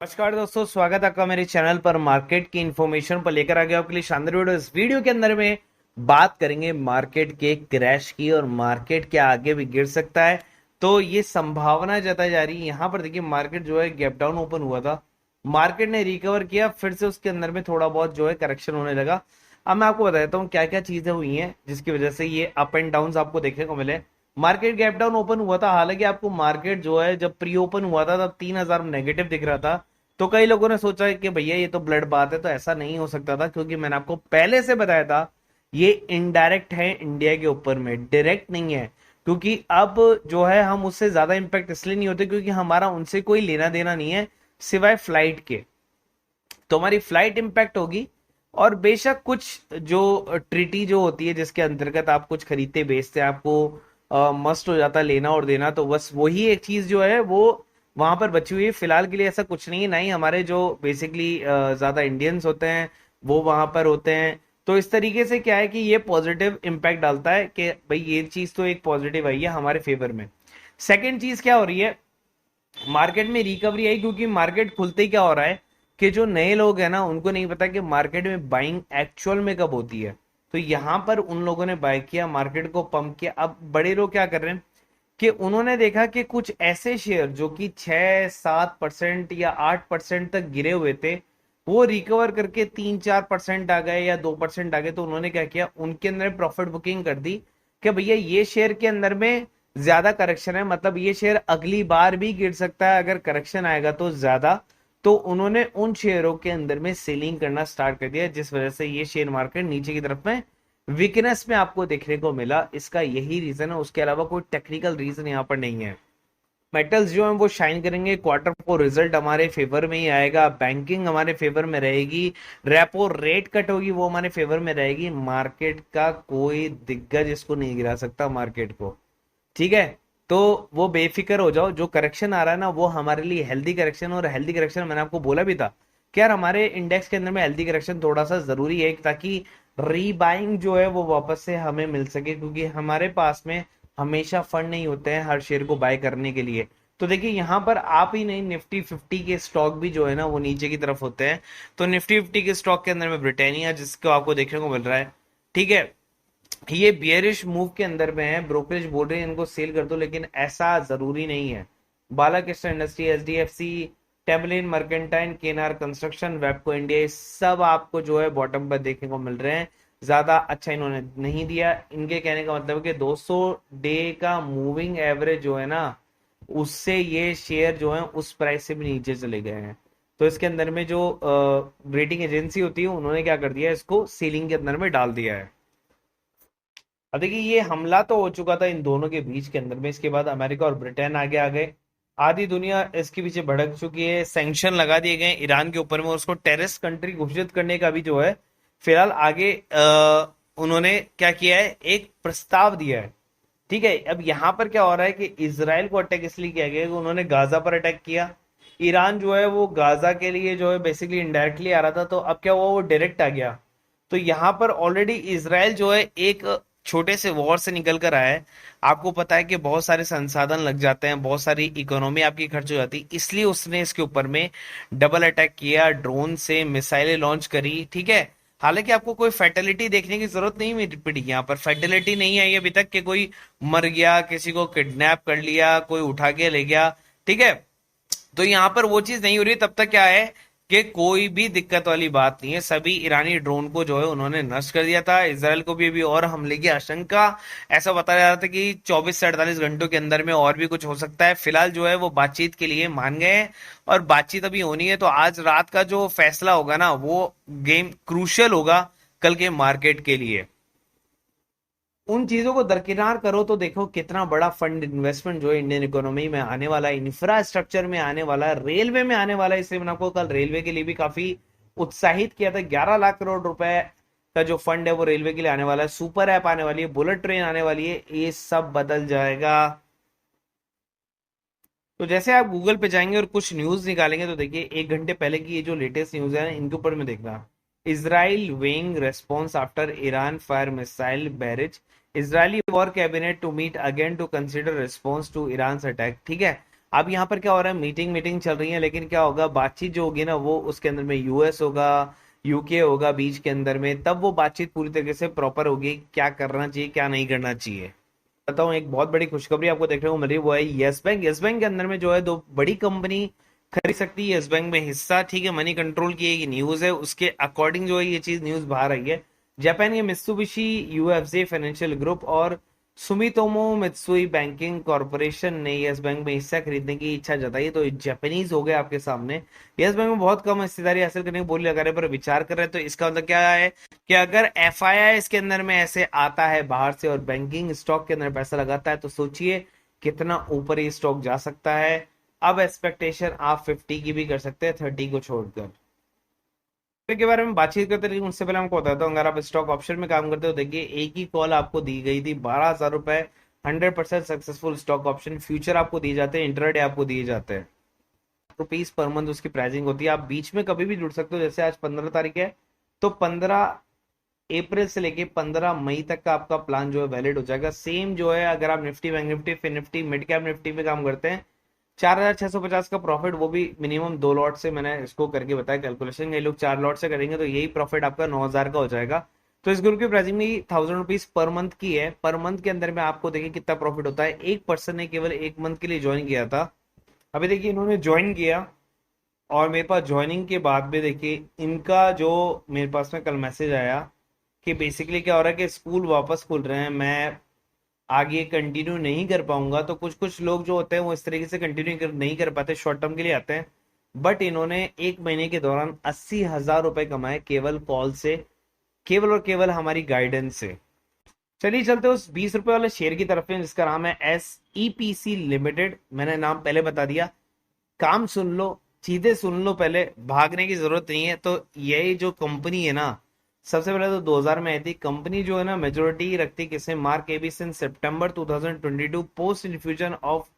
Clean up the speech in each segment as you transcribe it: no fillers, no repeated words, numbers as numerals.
नमस्कार दोस्तों, स्वागत है आपका मेरे चैनल पर। मार्केट की इंफॉर्मेशन पर लेकर आ गया आपके लिए शानदार वीडियो। इस वीडियो के अंदर में बात करेंगे मार्केट के क्रैश की और मार्केट क्या आगे भी गिर सकता है। तो ये संभावना जताई जा रही है। यहाँ पर देखिए, मार्केट जो है गैप डाउन ओपन हुआ था, मार्केट ने रिकवर किया, फिर से उसके अंदर में थोड़ा बहुत जो है करेक्शन होने लगा। अब मैं आपको बताता हूँ क्या क्या चीजें हुई हैं जिसकी वजह से ये अप एंड डाउन आपको देखने को मिले। मार्केट गैप डाउन ओपन हुआ था, हालांकि आपको मार्केट जो है जब प्री ओपन हुआ था तब 3000 नेगेटिव दिख रहा था। तो कई लोगों ने सोचा कि भैया ये तो ब्लड बात है, तो ऐसा नहीं हो सकता था, क्योंकि मैंने आपको पहले से बताया था ये इनडायरेक्ट है इंडिया के ऊपर में, डायरेक्ट नहीं है। क्योंकि अब जो है हम उससे ज्यादा इंपैक्ट इसलिए नहीं होते क्योंकि हमारा उनसे कोई लेना देना नहीं है सिवाय फ्लाइट के। तो हमारी फ्लाइट इंपैक्ट होगी। और बेशक कुछ जो ट्रीटी जो होती है जिसके अंतर्गत आप कुछ खरीदते बेचते आपको मस्ट हो जाता है लेना और देना, तो बस वही एक चीज जो है वो वहां पर बची हुई है। फिलहाल के लिए ऐसा कुछ नहीं है, ना ही हमारे जो बेसिकली ज्यादा इंडियंस होते हैं वो वहां पर होते हैं। तो इस तरीके से क्या है कि ये पॉजिटिव इम्पैक्ट डालता है कि भाई ये चीज तो एक पॉजिटिव आई है हमारे फेवर में। सेकेंड चीज क्या हो रही है, मार्केट में रिकवरी आई क्योंकि मार्केट खुलते ही क्या हो रहा है कि जो नए लोग हैं ना उनको नहीं पता कि मार्केट में बाइंग एक्चुअल में कब होती है। तो यहां पर उन लोगों ने बाय किया, मार्केट को पंप किया। अब बड़े लोग क्या कर रहे हैं कि उन्होंने देखा कि कुछ ऐसे शेयर जो कि 6-7% या 8% तक गिरे हुए थे वो रिकवर करके 3-4% आ गए या 2% आ गए। तो उन्होंने क्या किया, उनके अंदर प्रॉफिट बुकिंग कर दी कि भैया ये शेयर के अंदर में ज्यादा करेक्शन है, मतलब ये शेयर अगली बार भी गिर सकता है अगर करेक्शन आएगा तो ज्यादा। तो उन्होंने उन शेयरों के अंदर में सेलिंग करना स्टार्ट कर दिया, जिस वजह से ये शेयर मार्केट नीचे की तरफ में वीकनेस में आपको देखने को मिला। इसका यही रीजन है, उसके अलावा कोई टेक्निकल रीजन यहाँ पर नहीं है। मेटल्स जो हैं वो शाइन करेंगे, क्वार्टर फोर रिजल्ट हमारे फेवर में ही आएगा, बैंकिंग हमारे फेवर में रहेगी, रेपो रेट कट होगी वो हमारे फेवर में रहेगी। मार्केट का कोई दिग्गज इसको नहीं गिरा सकता मार्केट को, ठीक है। तो वो बेफिक्र हो जाओ, जो करेक्शन आ रहा है ना वो हमारे लिए हेल्दी करेक्शन। और हेल्दी करेक्शन मैंने आपको बोला भी था कि यार हमारे इंडेक्स के अंदर में हेल्दी करेक्शन थोड़ा सा जरूरी है, ताकि रीबाइंग जो है वो वापस से हमें मिल सके, क्योंकि हमारे पास में हमेशा फंड नहीं होते हैं हर शेयर को बाय करने के लिए। तो देखिए यहाँ पर आप ही नहीं, निफ्टी 50 के स्टॉक भी जो है ना वो नीचे की तरफ होते हैं। तो निफ्टी 50 के स्टॉक के अंदर में ब्रिटानिया जिसको आपको देखने को मिल रहा है, ठीक है, ये बियरिश मूव के अंदर में है। ब्रोकरेज बोल रहे हैं इनको सेल कर दो, लेकिन ऐसा जरूरी नहीं है। Balakrishna industry, HDFC, टेम्बलिन मर्केंटाइन, केनार construction, Webco India, ये सब आपको जो है बॉटम पर देखने को मिल रहे हैं। ज्यादा अच्छा इन्होंने नहीं दिया। इनके कहने का मतलब है कि 200 डे का मूविंग एवरेज जो है ना उससे ये शेयर जो है उस प्राइस से भी नीचे चले गए हैं। तो इसके अंदर में जो रेटिंग एजेंसी होती है उन्होंने क्या कर दिया, इसको सीलिंग के अंदर में डाल दिया है। अब देखिए, ये हमला तो हो चुका था इन दोनों के बीच के अंदर में, इसके बाद अमेरिका और ब्रिटेन आगे आ गए। आधी दुनिया इसके पीछे भड़क चुकी है, सैंक्शन लगा दिए गए ईरान के ऊपर में, उसको टेररिस्ट कंट्री घोषित करने का भी जो है फिलहाल आगे उन्होंने क्या किया है, एक प्रस्ताव दिया है, ठीक है। अब यहाँ पर क्या हो रहा है कि इसराइल को अटैक इसलिए किया गया कि उन्होंने गाजा पर अटैक किया। ईरान जो है वो गाजा के लिए जो है बेसिकली इनडायरेक्टली आ रहा था, तो अब क्या हुआ, वो डायरेक्ट आ गया। तो यहाँ पर ऑलरेडी इसराइल जो है एक छोटे से वॉर से निकल कर आया है। आपको पता है कि बहुत सारे संसाधन लग जाते हैं, बहुत सारी इकोनॉमी आपकी खर्च हो जाती है, इसलिए उसने इसके ऊपर में डबल अटैक किया, ड्रोन से मिसाइलें लॉन्च करी, ठीक है। हालांकि आपको कोई फैटेलिटी देखने की जरूरत नहीं पड़ी, यहाँ पर फैटेलिटी नहीं आई अभी तक कि कोई मर गया, किसी को किडनैप कर लिया, कोई उठा के ले गया, ठीक है। तो यहाँ पर वो चीज नहीं हो रही। तब तक क्या है कि कोई भी दिक्कत वाली बात नहीं है, सभी ईरानी ड्रोन को जो है उन्होंने नष्ट कर दिया था। इसराइल को भी अभी और हमले की आशंका, ऐसा बताया जा रहा था कि 24 से 48 घंटों के अंदर में और भी कुछ हो सकता है। फिलहाल जो है वो बातचीत के लिए मान गए हैं और बातचीत अभी होनी है। तो आज रात का जो फैसला होगा ना वो गेम क्रूशियल होगा कल के मार्केट के लिए। उन चीजों को दरकिनार करो तो देखो कितना बड़ा फंड इन्वेस्टमेंट जो है इंडियन इकोनॉमी में आने वाला है, इंफ्रास्ट्रक्चर में आने वाला है, रेलवे में आने वाला है। इसलिए मैंने आपको कल रेलवे के लिए भी काफी उत्साहित किया था। 11 लाख करोड़ रुपए का जो फंड है वो रेलवे के लिए आने वाला है। सुपर ऐप आने वाली है, बुलेट ट्रेन आने वाली है, ये सब बदल जाएगा। तो जैसे आप गूगल पे जाएंगे और कुछ न्यूज निकालेंगे तो देखिए 1 घंटे पहले की ये जो लेटेस्ट न्यूज है इनके ऊपर में देखना। Israel weighing response after Iran fire missile barrage, Israeli war cabinet to meet again to consider response to Iran attack, ठीक है। अब यहाँ पर क्या हो रहा है, मीटिंग मीटिंग चल रही है, लेकिन क्या होगा, बातचीत जो होगी ना वो उसके अंदर में यूएस होगा, यूके होगा बीच के अंदर में, तब वो बातचीत पूरी तरीके से प्रॉपर होगी, क्या करना चाहिए क्या नहीं करना चाहिए। बताऊं, एक बहुत बड़ी खुशखबरी आपको देखने को मिल रही है, वो है यस बैंक। यस बैंक के अंदर में जो है दो बड़ी कंपनी खरीद सकती है यस बैंक में हिस्सा, ठीक है, मनी कंट्रोल की एक न्यूज है, उसके अकॉर्डिंग जो है ये चीज न्यूज बाहर आई है। जापान के मित्सुबिशी यूएफजे फाइनेंशियल ग्रुप और सुमितोमो मित्सुई बैंकिंग कॉर्पोरेशन ने यस बैंक में हिस्सा खरीदने की इच्छा जताई। तो जापानीज हो गए आपके सामने, यस बैंक में बहुत कम हिस्सेदारी हासिल करने की बोली लगा रहे पर विचार कर रहे हैं। तो इसका मतलब क्या है कि अगर एफआईआई इसके अंदर में ऐसे आता है बाहर से और बैंकिंग स्टॉक के अंदर पैसा लगाता है, तो सोचिए कितना ऊपर ये स्टॉक जा सकता है। अब एक्सपेक्टेशन आप 50 की भी कर सकते हैं, 30 को छोड़कर। के बारे में बातचीत करते, लेकिन उससे पहले हमको बताता हूँ, अगर आप स्टॉक ऑप्शन में काम करते हो, देखिए एक ही कॉल आपको दी गई थी, 12,000 रुपए, 100% सक्सेसफुल स्टॉक ऑप्शन फ्यूचर आपको दिए जाते हैं, इंट्राडे आपको दिए जाते हैं। रुपीज पर मंथ उसकी प्राइसिंग होती है, आप बीच में कभी भी जुड़ सकते हो। जैसे आज 15 तारीख है, तो 15 अप्रैल से लेके 15 मई तक का आपका प्लान जो है वैलिड हो जाएगा। सेम जो है अगर आप Nifty, bank Nifty, fin Nifty, mid cap Nifty पे काम करते हैं, 4,650 का प्रॉफिट, वो भी मिनिमम 2 लॉट से मैंने इसको करके बताया कैलकुलेशन, ये लोग 4 लॉट से करेंगे तो यही प्रॉफिट आपका 9,000 का हो जाएगा। तो इस ग्रुप की प्राइसिंग में 1,000 रुपीज पर मंथ की है। पर मंथ के अंदर में आपको देखिए कितना प्रॉफिट होता है। एक पर्सन ने केवल एक मंथ के लिए ज्वाइन किया था, अभी देखिए इन्होंने ज्वाइन किया और मेरे पास ज्वाइनिंग के बाद में देखिए इनका जो मेरे पास में कल मैसेज आया कि बेसिकली क्या हो रहा है कि स्कूल वापस खुल रहे हैं, मैं आगे कंटिन्यू नहीं कर पाऊंगा। तो कुछ कुछ लोग जो होते हैं वो इस तरीके से नहीं कर पाते, शॉर्ट टर्म के लिए आते हैं। बट इन्होंने एक महीने के दौरान 80,000 रुपए कमाए केवल कॉल से, केवल और केवल हमारी गाइडेंस से। चलिए चलते उस 20 रुपए वाले शेयर की तरफ में जिसका नाम है SEPC लिमिटेड। मैंने नाम पहले बता दिया, काम सुन लो, सीधे सुन लो, पहले भागने की जरूरत नहीं है। तो यही जो कंपनी है ना, सबसे पहले तो 2000 में आई थी कंपनी, जो है ना मेजोरिटी रखती किसे, mark Abies in September 2022 post infusion of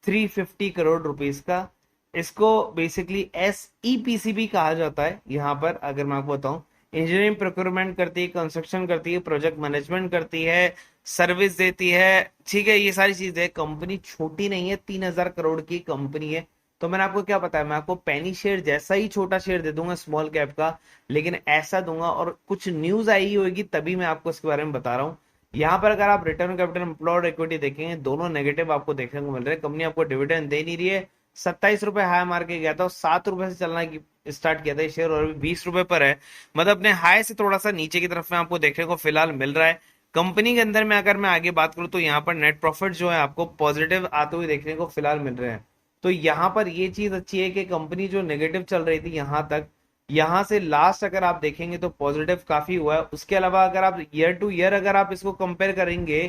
350 crore rupees का। इसको बेसिकली SEPC भी कहा जाता है। यहाँ पर अगर मैं आपको बताऊं, इंजीनियरिंग प्रोक्योरमेंट करती है, कंस्ट्रक्शन करती है, प्रोजेक्ट मैनेजमेंट करती है, सर्विस देती है, ठीक है, ये सारी चीजें। कंपनी छोटी नहीं है, 3,000 करोड़ की कंपनी है। तो मैंने आपको क्या बताया, मैं आपको पेनी शेयर जैसा ही छोटा शेयर दे दूंगा स्मॉल कैप का, लेकिन ऐसा दूंगा और कुछ न्यूज आई होगी तभी मैं आपको इसके बारे में बता रहा हूँ। यहाँ पर अगर आप रिटर्न कैपिटल एम्प्लॉयड इक्विटी देखेंगे, दोनों नेगेटिव आपको देखने को मिल रहे हैं। कंपनी आपको डिविडेंड दे नहीं रही है, 27 रुपए हाई मार के गया था और 7 रुपए से चलना स्टार्ट किया था ये शेयर, और अभी 20 रुपए पर है। मतलब अपने हाई से थोड़ा सा नीचे की तरफ में आपको देखने को फिलहाल मिल रहा है। कंपनी के अंदर में अगर मैं आगे बात करूं, तो यहाँ पर नेट प्रॉफिट जो है आपको पॉजिटिव आते हुए देखने को फिलहाल मिल रहे हैं। तो यहाँ पर ये चीज अच्छी है कि कंपनी जो नेगेटिव चल रही थी यहाँ तक, यहाँ से लास्ट अगर आप देखेंगे तो पॉजिटिव काफी हुआ है। उसके अलावा अगर आप ईयर टू ईयर अगर आप इसको कंपेयर करेंगे,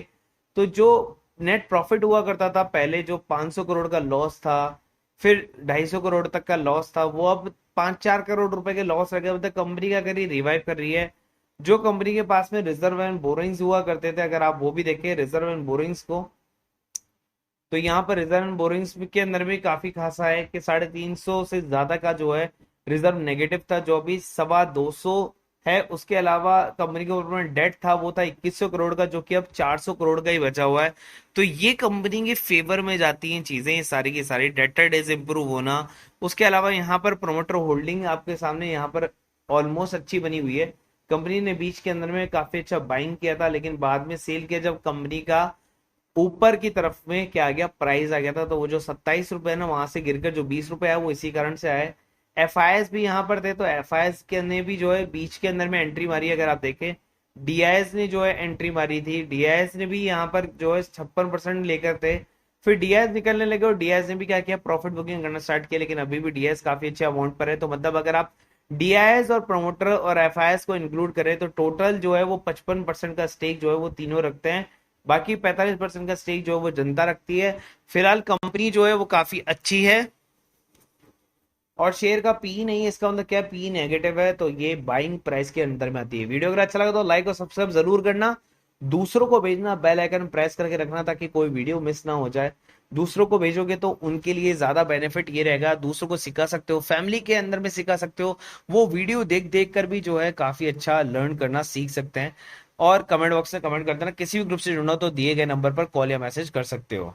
तो जो नेट प्रॉफिट हुआ करता था पहले, जो 500 करोड़ का लॉस था, फिर 250 करोड़ तक का लॉस था, वो अब 5-4 करोड़ रुपए के लॉस रह गए। मतलब कंपनी का करी रिवाइव कर रही है। जो कंपनी के पास में रिजर्व एंड बोरिंग्स हुआ करते थे, अगर आप वो भी देखें रिजर्व एंड बोरिंग्स को, तो यहाँ पर रिजर्व एंड बोरिंग्स के अंदर भी काफी खासा है कि 350 से ज्यादा का जो है रिजर्व नेगेटिव था, जो अभी 225 है। उसके अलावा कंपनी के ऊपर में डेट था, वो था 2100 करोड़ का, जो कि अब 400 करोड़ का ही बचा हुआ है। तो ये कंपनी के फेवर में जाती हैं चीजें, ये सारी की सारी डेटर डेज इंप्रूव होना। उसके अलावा यहाँ पर प्रोमोटर होल्डिंग आपके सामने यहाँ पर ऑलमोस्ट अच्छी बनी हुई है। कंपनी ने बीच के अंदर में काफी अच्छा बाइंग किया था, लेकिन बाद में सेल किया जब कंपनी का ऊपर की तरफ में क्या आ गया, प्राइस आ गया था। तो वो जो 27 रुपए है ना, वहां से गिरकर जो 20 रुपए है, वो इसी कारण से आए। FIS भी यहाँ पर थे, तो FIS के ने भी जो है बीच के अंदर में एंट्री मारी। अगर आप देखें, DIS ने जो है एंट्री मारी थी, DIS ने भी यहाँ पर जो है 56% लेकर थे, फिर DIS निकलने लगे और DIS ने भी क्या किया, प्रॉफिट बुकिंग करना स्टार्ट किया। लेकिन अभी भी DIS काफी अच्छे अमाउंट पर है। तो मतलब अगर आप DIS और प्रमोटर और FIS को इंक्लूड करें, तो टोटल जो है वो 55% का स्टेक जो है वो तीनों रखते हैं। बाकी 45% का स्टेक जो है वो जनता रखती है। फिलहाल कंपनी जो है वो काफी अच्छी है और शेयर का पी नहीं है, इसका मतलब क्या, पी नेगेटिव है। तो ये बाइंग प्राइस के अंदर में आती है। वीडियो अगर अच्छा लगा तो लाइक और सब्सक्राइब जरूर करना, दूसरों को भेजना, बेल आइकन प्रेस करके रखना ताकि कोई वीडियो मिस ना हो जाए। दूसरों को भेजोगे तो उनके लिए ज्यादा बेनिफिट ये रहेगा, दूसरों को सिखा सकते हो, फैमिली के अंदर में सिखा सकते हो। वो वीडियो देख देख कर भी जो है काफी अच्छा लर्न करना सीख सकते हैं। और कमेंट बॉक्स में कमेंट कर देना, किसी भी ग्रुप से जुड़ना हो तो दिए गए नंबर पर कॉल या मैसेज कर सकते हो।